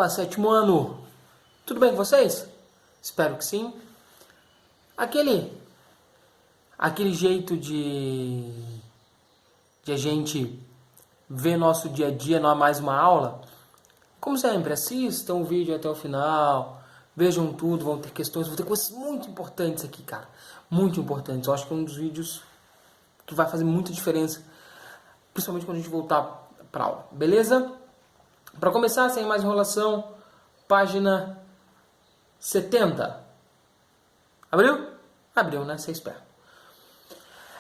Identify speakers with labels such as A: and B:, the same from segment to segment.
A: Fala, sétimo ano! Tudo bem com vocês? Espero que sim. Aquele jeito de a gente ver nosso dia a dia, não é mais uma aula. Como sempre, assistam o vídeo até o final, vejam tudo, vão ter questões, vão ter coisas muito importantes aqui, cara. Muito importantes. Eu acho que é um dos vídeos que vai fazer muita diferença, principalmente quando a gente voltar pra aula, beleza? Para começar, sem mais enrolação, página 70. Abriu? Abriu, né? Você espera.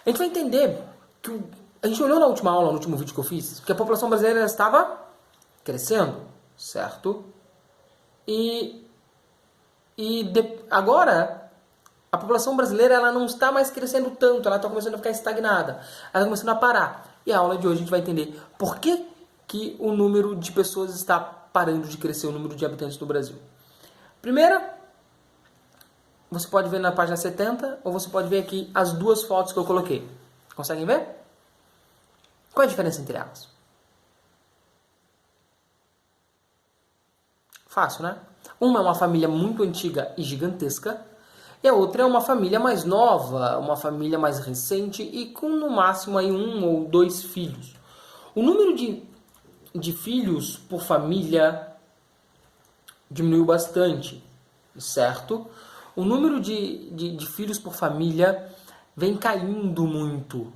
A: A gente vai entender que a gente olhou na última aula, no último vídeo que eu fiz, que a população brasileira estava crescendo, certo? Agora, a população brasileira ela não está mais crescendo tanto, ela está começando a ficar estagnada, ela está começando a parar. E a aula de hoje a gente vai entender por que o número de pessoas está parando de crescer, o número de habitantes do Brasil. Primeira, você pode ver na página 70, ou você pode ver aqui as duas fotos que eu coloquei. Conseguem ver? Qual é a diferença entre elas? Fácil, né? Uma é uma família muito antiga e gigantesca, e a outra é uma família mais nova, uma família mais recente e com no máximo aí 1 ou 2 filhos. O número de filhos por família diminuiu bastante, certo? O número de filhos por família vem caindo muito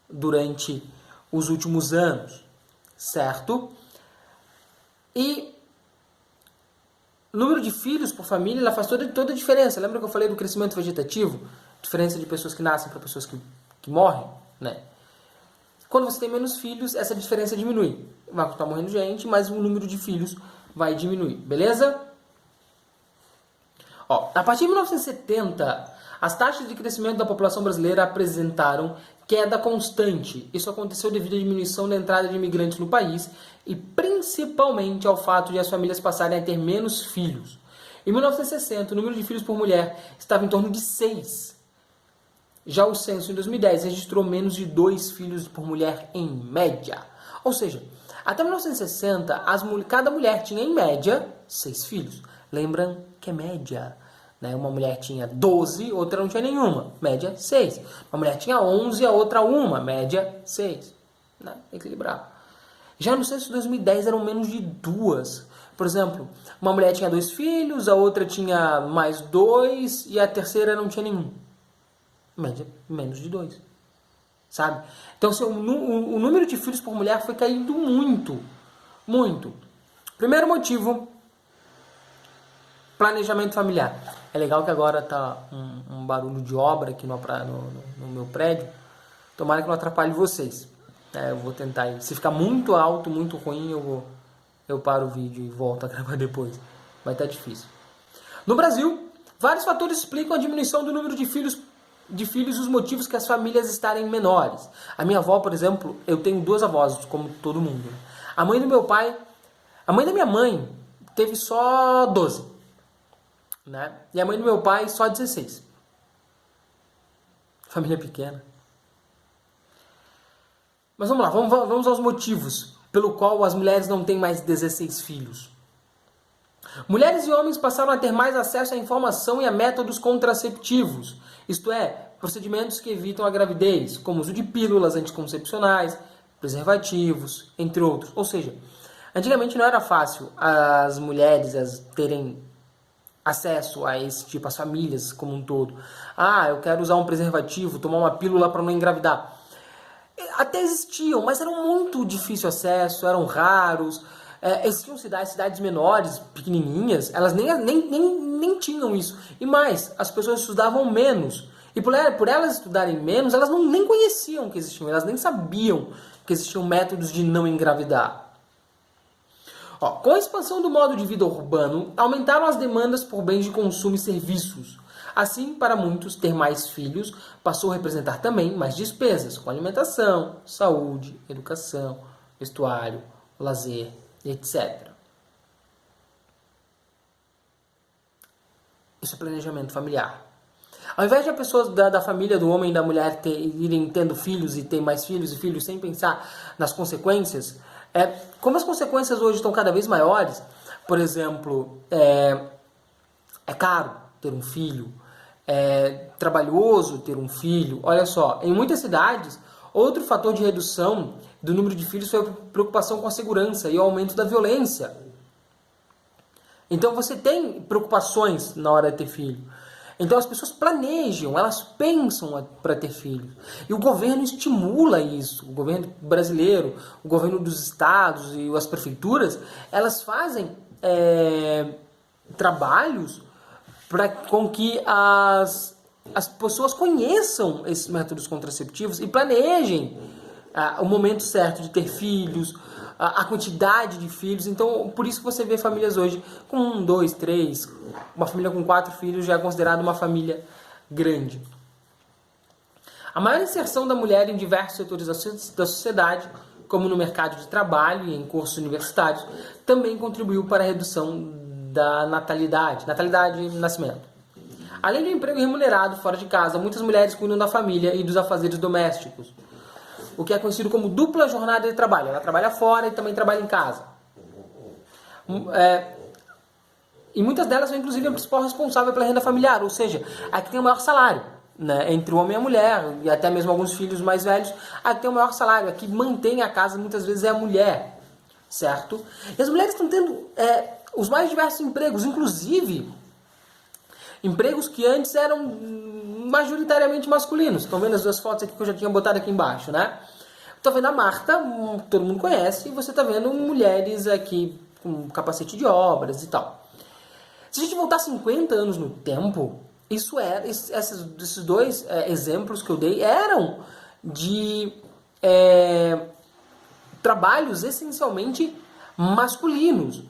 A: durante os últimos anos, certo? E o número de filhos por família ela faz toda a diferença. Lembra que eu falei do crescimento vegetativo? Diferença de pessoas que nascem para pessoas que morrem, né? Quando você tem menos filhos, essa diferença diminui. Vai continuar morrendo gente, mas o número de filhos vai diminuir, beleza? Ó, a partir de 1970, as taxas de crescimento da população brasileira apresentaram queda constante. Isso aconteceu devido à diminuição da entrada de imigrantes no país e principalmente ao fato de as famílias passarem a ter menos filhos. Em 1960, o número de filhos por mulher estava em torno de 6. Já o censo em 2010 registrou menos de 2 filhos por mulher em média. Ou seja, até 1960, cada mulher tinha em média 6 filhos. Lembram que é média, né? Uma mulher tinha 12, outra não tinha nenhuma, média 6. Uma mulher tinha 11, a outra 1, média 6. Né? Equilibrado. Já no censo de 2010 eram menos de 2. Por exemplo, uma mulher tinha 2 filhos, a outra tinha mais 2 e a terceira não tinha nenhum. Média menos de 2. Sabe? Então assim, o número de filhos por mulher foi caindo muito. Muito. Primeiro motivo, planejamento familiar. É legal que agora tá um barulho de obra aqui no meu prédio. Tomara que não atrapalhe vocês. Eu vou tentar. Se ficar muito alto, muito ruim, eu paro o vídeo e volto a gravar depois. Vai estar difícil. No Brasil, vários fatores explicam a diminuição do número de filhos e os motivos que as famílias estarem menores. A minha avó, por exemplo, eu tenho 2 avós, como todo mundo. A mãe do meu pai, a mãe da minha mãe teve só 12. Né? E a mãe do meu pai só 16. Família pequena. Mas vamos lá, vamos aos motivos pelo qual as mulheres não têm mais 16 filhos. Mulheres e homens passaram a ter mais acesso à informação e a métodos contraceptivos, isto é, procedimentos que evitam a gravidez, como o uso de pílulas anticoncepcionais, preservativos, entre outros. Ou seja, antigamente não era fácil as mulheres terem acesso a esse tipo, as famílias como um todo. Eu quero usar um preservativo, tomar uma pílula para não engravidar. Até existiam, mas eram muito difícil acesso, eram raros. Existiam cidades menores, pequenininhas, elas nem tinham isso. E mais, as pessoas estudavam menos. E por elas estudarem menos, elas nem conheciam que existiam, elas nem sabiam que existiam métodos de não engravidar. Com a expansão do modo de vida urbano, aumentaram as demandas por bens de consumo e serviços. Assim, para muitos, ter mais filhos passou a representar também mais despesas, com alimentação, saúde, educação, vestuário, lazer, etc. Isso é planejamento familiar. Ao invés de a pessoa da família, do homem e da mulher irem tendo filhos e ter mais filhos e filhos sem pensar nas consequências, como as consequências hoje estão cada vez maiores, Por exemplo, é caro ter um filho, é trabalhoso ter um filho. Olha só, em muitas cidades, outro fator de redução do número de filhos foi a preocupação com a segurança e o aumento da violência. Então você tem preocupações na hora de ter filho. Então as pessoas planejam, elas pensam para ter filhos. E o governo estimula isso. O governo brasileiro, o governo dos estados e as prefeituras, elas fazem trabalhos com que as pessoas conheçam esses métodos contraceptivos e planejem o momento certo de ter filhos, a quantidade de filhos. Então, por isso que você vê famílias hoje com 1, 2, 3, uma família com 4 filhos já é considerada uma família grande. A maior inserção da mulher em diversos setores da sociedade, como no mercado de trabalho e em cursos universitários, também contribuiu para a redução da natalidade e nascimento. Além do emprego remunerado fora de casa, muitas mulheres cuidam da família e dos afazeres domésticos, o que é conhecido como dupla jornada de trabalho. Ela trabalha fora e também trabalha em casa. E muitas delas são, inclusive, a principal responsável pela renda familiar, ou seja, a que tem o maior salário, né? Entre o homem e a mulher, e até mesmo alguns filhos mais velhos, a que tem o maior salário, a que mantém a casa, muitas vezes é a mulher, certo? E as mulheres estão tendo os mais diversos empregos, inclusive empregos que antes eram majoritariamente masculinos. Estão vendo as duas fotos aqui que eu já tinha botado aqui embaixo, né? Estou vendo a Marta, todo mundo conhece, e você está vendo mulheres aqui com capacete de obras e tal. Se a gente voltar 50 anos no tempo, esses dois exemplos que eu dei eram de trabalhos essencialmente masculinos.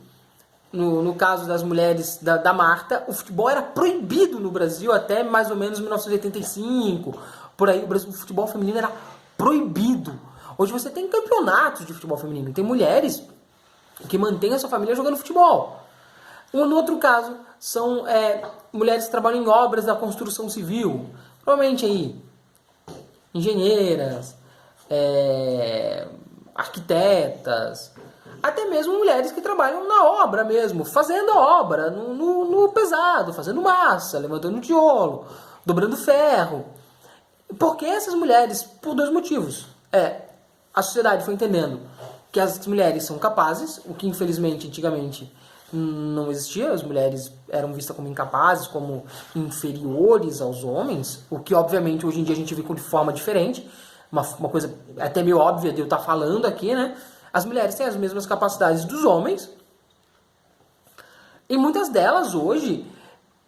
A: No caso das mulheres da Marta, o futebol era proibido no Brasil até mais ou menos 1985. Por aí, o futebol feminino era proibido. Hoje você tem campeonatos de futebol feminino. Tem mulheres que mantêm a sua família jogando futebol. No outro caso, são mulheres que trabalham em obras da construção civil. Provavelmente aí, engenheiras, arquitetas, até mesmo mulheres que trabalham na obra mesmo, fazendo a obra, no pesado, fazendo massa, levantando tijolo, dobrando ferro. Por que essas mulheres? Por dois motivos. A sociedade foi entendendo que as mulheres são capazes, o que infelizmente antigamente não existia, as mulheres eram vistas como incapazes, como inferiores aos homens, o que obviamente hoje em dia a gente vê de forma diferente, uma coisa até meio óbvia de eu estar falando aqui, né? As mulheres têm as mesmas capacidades dos homens e muitas delas hoje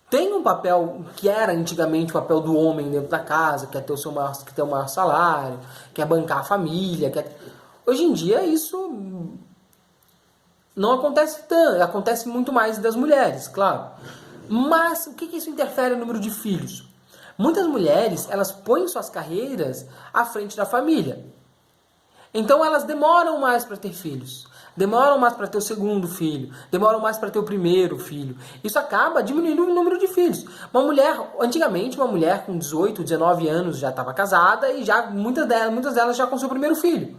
A: têm um papel que era antigamente o papel do homem dentro da casa, quer ter o maior salário, quer bancar a família. Hoje em dia isso não acontece tanto, acontece muito mais das mulheres, claro. Mas o que isso interfere no número de filhos? Muitas mulheres, elas põem suas carreiras à frente da família. Então elas demoram mais para ter filhos, demoram mais para ter o segundo filho, demoram mais para ter o primeiro filho. Isso acaba diminuindo o número de filhos. Antigamente, uma mulher com 18, 19 anos já estava casada e já muitas delas já com seu primeiro filho.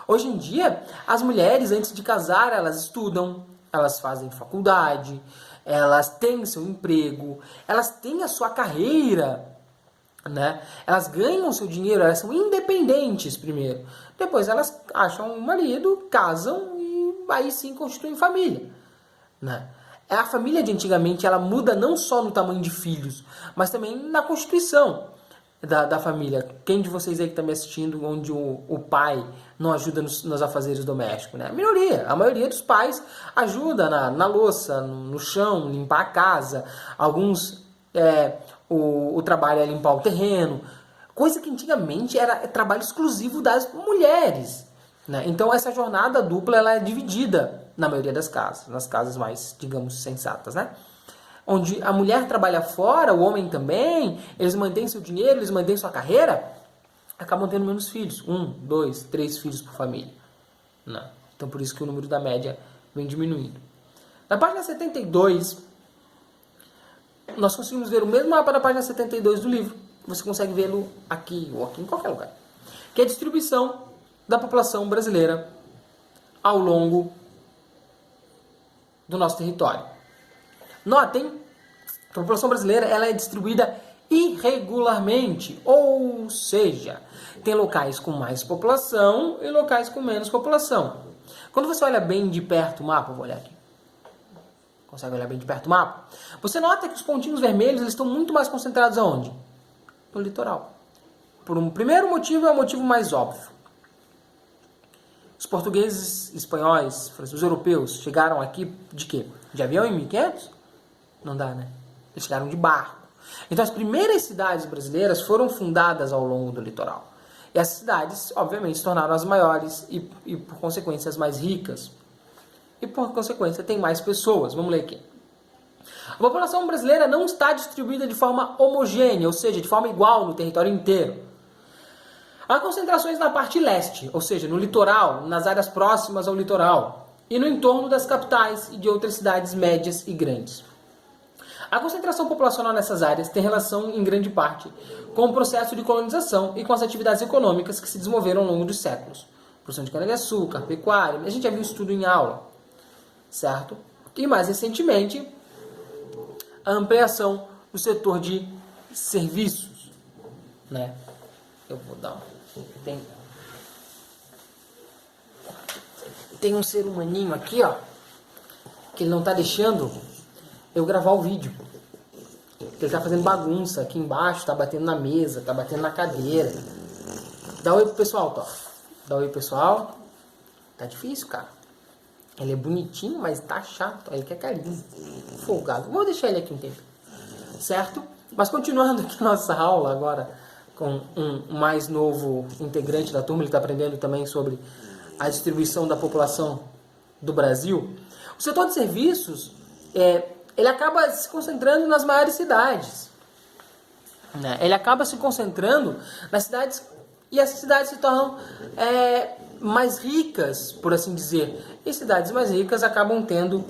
A: Hoje em dia, as mulheres, antes de casar, elas estudam, elas fazem faculdade, elas têm seu emprego, elas têm a sua carreira, né? Elas ganham seu dinheiro, elas são independentes primeiro. Depois elas acham um marido, casam e aí sim constituem família, né? A família de antigamente, ela muda não só no tamanho de filhos, mas também na constituição da família. Quem de vocês aí que está me assistindo, onde o pai não ajuda nos afazeres domésticos, né? A maioria dos pais ajuda na louça, no chão, limpar a casa. Alguns o trabalho é limpar o terreno, coisa que antigamente era trabalho exclusivo das mulheres, né? Então essa jornada dupla ela é dividida na maioria das casas, nas casas mais, digamos, sensatas, né? Onde a mulher trabalha fora, o homem também, eles mantêm seu dinheiro, eles mantêm sua carreira, acabam tendo menos filhos, 1, 2, 3 filhos por família, né? Então por isso que o número da média vem diminuindo. Na página 72, nós conseguimos ver o mesmo mapa da página 72 do livro. Você consegue vê-lo aqui ou aqui em qualquer lugar. Que é a distribuição da população brasileira ao longo do nosso território. Notem que a população brasileira ela é distribuída irregularmente, ou seja, tem locais com mais população e locais com menos população. Quando você olha bem de perto o mapa, vou olhar aqui. Consegue olhar bem de perto o mapa? Você nota que os pontinhos vermelhos eles estão muito mais concentrados aonde? No litoral. Por um primeiro motivo, é o motivo mais óbvio. Os portugueses, espanhóis, os europeus chegaram aqui de quê? De avião em 1500? Não dá, né? Eles chegaram de barco. Então as primeiras cidades brasileiras foram fundadas ao longo do litoral. E essas cidades, obviamente, se tornaram as maiores e por consequência, as mais ricas. E por consequência, tem mais pessoas. Vamos ler aqui. A população brasileira não está distribuída de forma homogênea, ou seja, de forma igual no território inteiro. Há concentrações na parte leste, ou seja, no litoral, nas áreas próximas ao litoral, e no entorno das capitais e de outras cidades médias e grandes. A concentração populacional nessas áreas tem relação, em grande parte, com o processo de colonização e com as atividades econômicas que se desenvolveram ao longo dos séculos. Produção de cana-de-açúcar, pecuária, a gente já viu isso tudo em aula, certo? E mais recentemente, a ampliação do setor de serviços, né? Eu vou dar tem um ser humaninho aqui, ó, que ele não tá deixando eu gravar o vídeo. Ele tá fazendo bagunça aqui embaixo, tá batendo na mesa, tá batendo na cadeira. Dá oi pro pessoal, Thor. Dá oi, pessoal. Tá difícil, cara. Ele é bonitinho, mas tá chato. Ele quer carinho. Folgado. Vou deixar ele aqui um tempo. Certo? Mas continuando aqui a nossa aula agora com um mais novo integrante da turma. Ele tá aprendendo também sobre a distribuição da população do Brasil. O setor de serviços, ele acaba se concentrando nas maiores cidades. Né? Ele acaba se concentrando nas cidades e essas cidades se tornam mais ricas, por assim dizer. E cidades mais ricas acabam tendo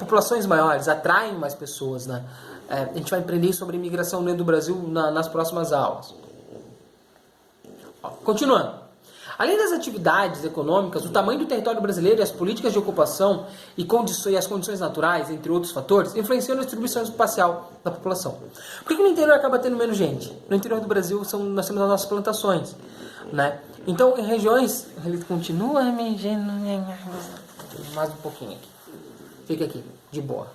A: populações maiores, atraem mais pessoas. Né? A gente vai aprender sobre imigração dentro do Brasil nas próximas aulas. Ó, continuando. Além das atividades econômicas, o tamanho do território brasileiro e as políticas de ocupação e as condições naturais, entre outros fatores, influenciam na distribuição espacial da população. Por que no interior acaba tendo menos gente? No interior do Brasil nós temos as nossas plantações. Né? Então, em regiões... Ele continua mexendo... Mais um pouquinho aqui. Fica aqui, de boa.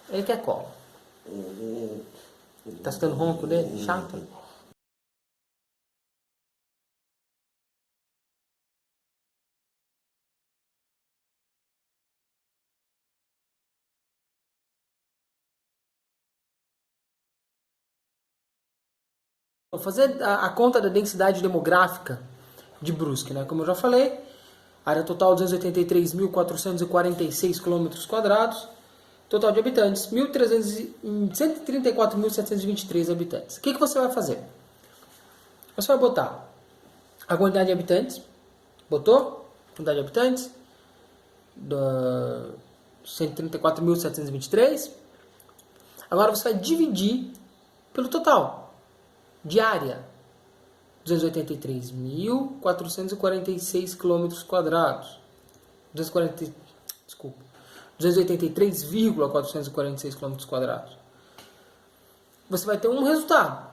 A: Ele quer colo. Tá escutando o ronco dele? Chato. Vou fazer a conta da densidade demográfica de Brusque, né? Como eu já falei, área total 283.446 km², total de habitantes 134.723 habitantes. O que você vai fazer? Você vai botar a quantidade de habitantes, botou? Quantidade de habitantes, 134.723. Agora você vai dividir pelo total. De área, 283.446 km². 283,446 km². Você vai ter um resultado.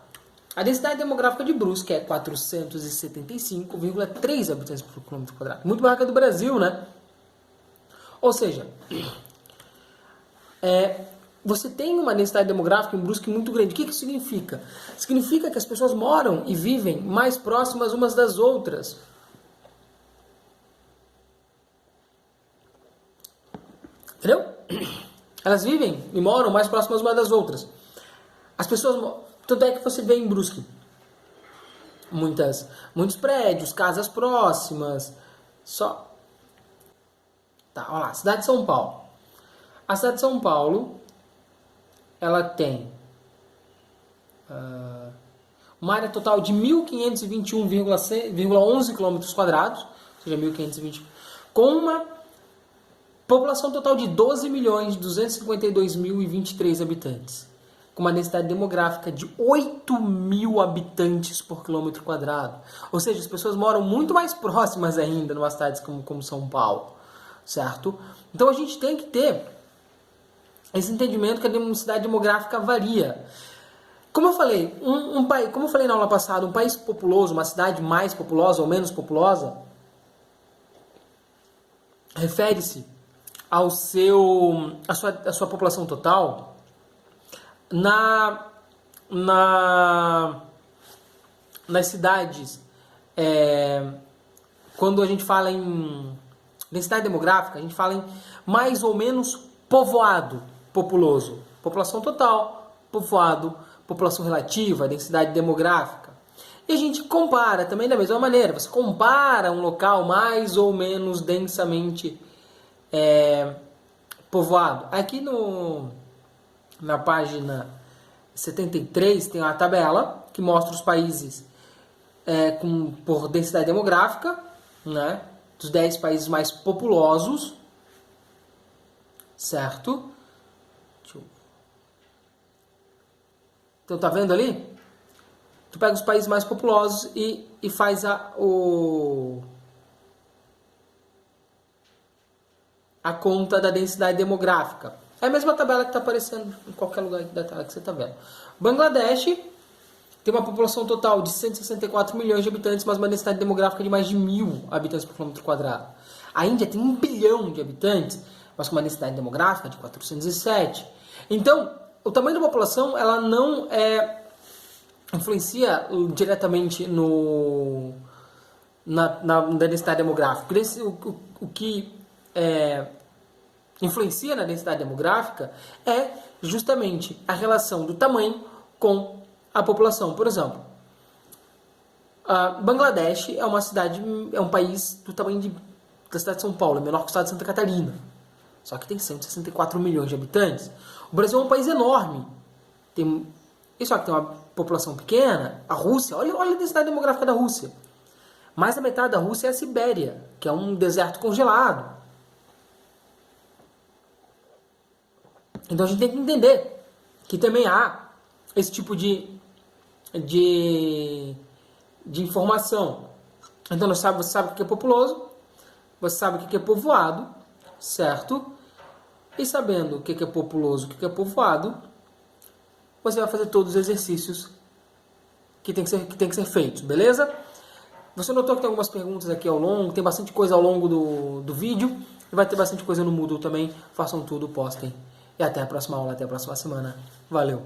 A: A densidade demográfica de Brusque é 475,3 habitantes por km². Muito maior que a do Brasil, né? Ou seja, você tem uma densidade demográfica em Brusque muito grande. O que isso significa? Significa que as pessoas moram e vivem mais próximas umas das outras. Entendeu? Elas vivem e moram mais próximas umas das outras. As pessoas... Tanto é que você vê em Brusque muitos prédios, casas próximas. Tá, olha lá. Cidade de São Paulo. A cidade de São Paulo... ela tem uma área total de 1.521,11 km², ou seja, 1.520, com uma população total de 12.252.023 habitantes, com uma densidade demográfica de 8.000 habitantes por km². Ou seja, as pessoas moram muito mais próximas ainda numa cidade como São Paulo, certo? Então a gente tem que ter esse entendimento que a densidade demográfica varia. Como eu falei, como eu falei na aula passada, um país populoso, uma cidade mais populosa ou menos populosa, refere-se à sua população total nas cidades. Quando a gente fala em densidade demográfica, a gente fala em mais ou menos povoado populoso. População total, povoado, população relativa, densidade demográfica. E a gente compara também da mesma maneira. Você compara um local mais ou menos densamente povoado. Aqui na página 73 tem uma tabela que mostra os países por densidade demográfica, né, dos 10 países mais populosos, certo? Então tá vendo ali? Tu pega os países mais populosos e faz a conta da densidade demográfica. É a mesma tabela que está aparecendo em qualquer lugar da tela que você está vendo. Bangladesh tem uma população total de 164 milhões de habitantes, mas uma densidade demográfica de mais de 1.000 habitantes por quilômetro quadrado. A Índia tem 1 bilhão de habitantes, mas com uma densidade demográfica de 407. Então, o tamanho da população ela não influencia diretamente na densidade demográfica. O que influencia na densidade demográfica é justamente a relação do tamanho com a população. Por exemplo, Bangladesh é um país do tamanho da cidade de São Paulo, é menor que o estado de Santa Catarina. Só que tem 164 milhões de habitantes. O Brasil é um país enorme. Só que tem uma população pequena. A Rússia, olha a densidade demográfica da Rússia. Mais da metade da Rússia é a Sibéria, que é um deserto congelado. Então a gente tem que entender que também há esse tipo de informação. Então você sabe o que é populoso, você sabe o que é povoado, certo? E sabendo o que é populoso, o que é povoado, você vai fazer todos os exercícios que tem que ser feitos, beleza? Você notou que tem algumas perguntas aqui ao longo, tem bastante coisa ao longo do vídeo, e vai ter bastante coisa no Moodle também. Façam tudo, postem. E até a próxima aula, até a próxima semana. Valeu!